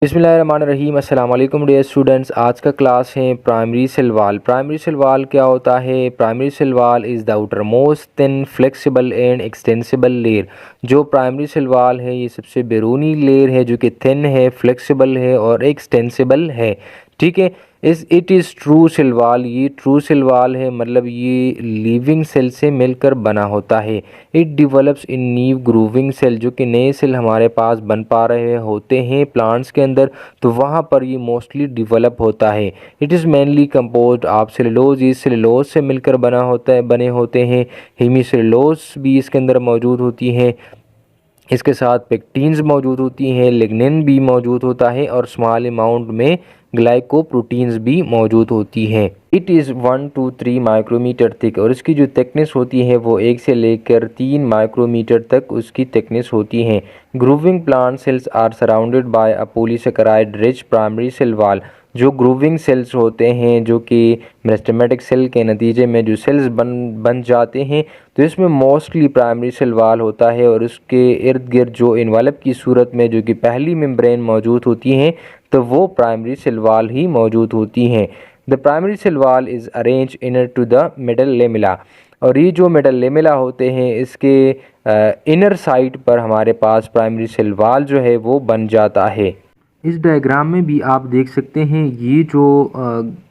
बिस्मिल्लाहिर्रहमानिर्रहीम। अस्सलाम वालेकुम डियर स्टूडेंट्स। आज का क्लास है primary cell wall. Primary cell wall क्या होता है? Primary cell wall is the outermost thin flexible and extensible layer. जो प्राइमरी सेल वाल है ये सबसे बैरूनी लेयर है जो कि थिन है, फ्लेक्सिबल है और एक्सटेंसिबल है। ठीक है। It is true cell wall. ये ट्रू सेल वाल है, मतलब ये लिविंग सेल से मिलकर बना होता है। It develops in new growing cell, जो कि नए सेल हमारे पास बन पा रहे होते हैं प्लांट्स के अंदर, तो वहाँ पर ये मोस्टली डिवेलप होता है। It is mainly composed of cellulose. ये सेलुलोज से मिलकर बने होते हैं। हेमीसेलुलोज भी इसके अंदर मौजूद होती हैं। इसके साथ पेक्टीन्स मौजूद होती हैं, लिग्निन भी मौजूद होता है और स्मॉल अमाउंट में ग्लाइकोप्रोटीन्स भी मौजूद होती हैं। It is 1 to 3 micrometre thick, और इसकी जो थिकनेस होती है वो 1 से लेकर 3 माइक्रोमीटर तक उसकी थिकनेस होती है। Growing plant cells are surrounded by a polysaccharide rich primary cell wall. जो ग्रूविंग सेल्स होते हैं, जो कि मेरिस्टेमेटिक सेल के नतीजे में जो सेल्स बन जाते हैं, तो इसमें मोस्टली प्राइमरी सेल वॉल होता है और उसके इर्द गिर्द जो इन्वेलप की सूरत में जो कि पहली मेम्ब्रेन मौजूद होती हैं, तो वो प्राइमरी सेल वॉल ही मौजूद होती हैं। The primary cell wall is arrange inner to the middle lamella, और ये जो मिडल लेमिला होते हैं इसके इनर साइड पर हमारे पास प्राइमरी सेल वॉल जो है वो बन जाता है। इस डायग्राम में भी आप देख सकते हैं, ये जो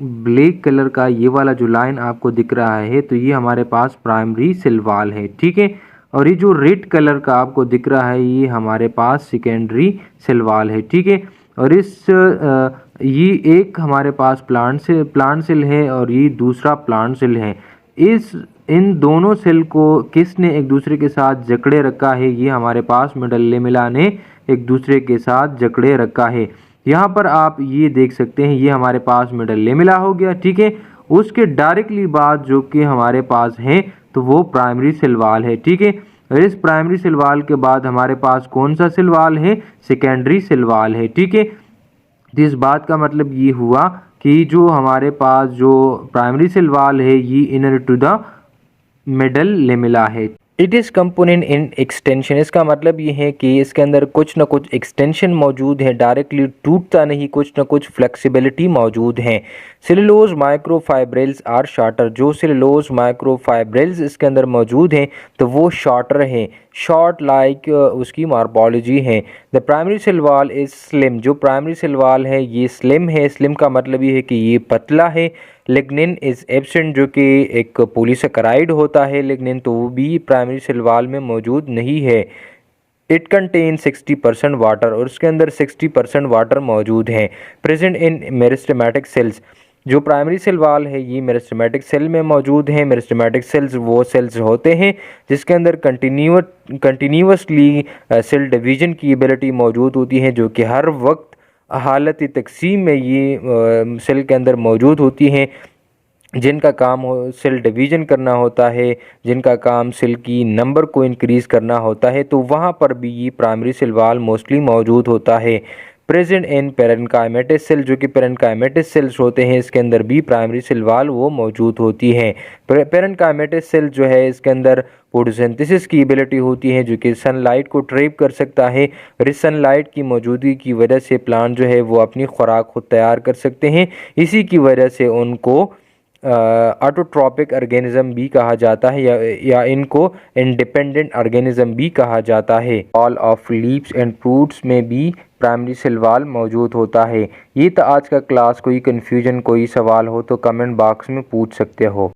ब्लैक कलर का ये वाला जो लाइन आपको दिख रहा है, तो ये हमारे पास प्राइमरी सेल वॉल है। ठीक है। और ये जो रेड कलर का आपको दिख रहा है ये हमारे पास सेकेंडरी सेल वॉल है। ठीक है। और ये एक हमारे पास प्लांट सेल है और ये दूसरा प्लांट सेल है। इन दोनों सेल को किसने एक दूसरे के साथ जकड़े रखा है? ये हमारे पास मिडल लेमिला ने एक दूसरे के साथ जकड़े रखा है। यहाँ पर आप ये देख सकते हैं, ये हमारे पास मिडल लेमिला हो गया। ठीक है। उसके डायरेक्टली बाद जो कि हमारे पास है तो वो प्राइमरी सेल वॉल है। ठीक है। और इस प्राइमरी सेल वॉल के बाद हमारे पास कौन सा सेल वॉल है? सेकेंडरी सेल वॉल है। ठीक है। तो इस बात का मतलब ये हुआ कि जो हमारे पास जो प्राइमरी सेल वॉल है ये inner to the middle lamella है। It is component in extension. इसका मतलब ये है कि इसके अंदर कुछ ना कुछ एक्सटेंशन मौजूद है, डायरेक्टली टूटता नहीं, कुछ ना कुछ फ्लेक्सिबिलिटी मौजूद है। Cellulose microfibrils are shorter. जो सेलुलोज माइक्रोफाइब्रिल्स इसके अंदर मौजूद हैं तो वो शॉर्टर हैं, शॉर्ट लाइक उसकी मार्बोलॉजी है। The primary cell wall is slim. जो प्राइमरी सेल वॉल है ये स्लिम है। स्लिम का मतलब ये है कि ये पतला है। लिग्निन इज़ एब्सेंट, जो कि एक पॉलीसेकेराइड होता है लिग्निन, तो वो भी प्राइमरी सेल वॉल में मौजूद नहीं है। इट कंटेन 60% वाटर, और उसके अंदर 60% वाटर मौजूद है। प्रेजेंट इन मेरिस्टेमेटिक सेल्स। जो प्राइमरी सेल वॉल है ये मेरिस्टेमेटिक सेल में मौजूद है। मेरिस्टेमेटिक सेल्स वो सेल्स होते हैं जिसके अंदर कंटिन्यूसली सेल डिवीजन की एबिलिटी मौजूद होती है, जो कि हर वक्त हालत तकसीम में ये सेल के अंदर मौजूद होती हैं, जिनका काम सेल डिवीज़न करना होता है, जिनका काम सेल की नंबर को इंक्रीज़ करना होता है, तो वहाँ पर भी ये प्राइमरी सेल वॉल मोस्टली मौजूद होता है। Present in parenchymatous cell. जो कि पेरेन्काइमेटस सेल्स होते हैं इसके अंदर भी प्राइमरी सेल वॉल वो मौजूद होती है। पेरेन्काइमेटस सेल जो है इसके अंदर फोटोसिंथेसिस की एबिलिटी होती है, जो कि सनलाइट को ट्रैप कर सकता है, और इस सनलाइट की मौजूदगी की वजह से प्लांट जो है वो अपनी खुराक खुद तैयार कर सकते हैं। इसी की वजह से उनको ऑटोट्रॉपिक ऑर्गेनिज्म भी कहा जाता है, या इनको इंडिपेंडेंट ऑर्गेनिज्म भी कहा जाता है। All of leaves and fruits में भी प्राइमरी सेल वॉल मौजूद होता है। ये तो आज का क्लास। कोई कन्फ्यूजन, कोई सवाल हो तो कमेंट बॉक्स में पूछ सकते हो।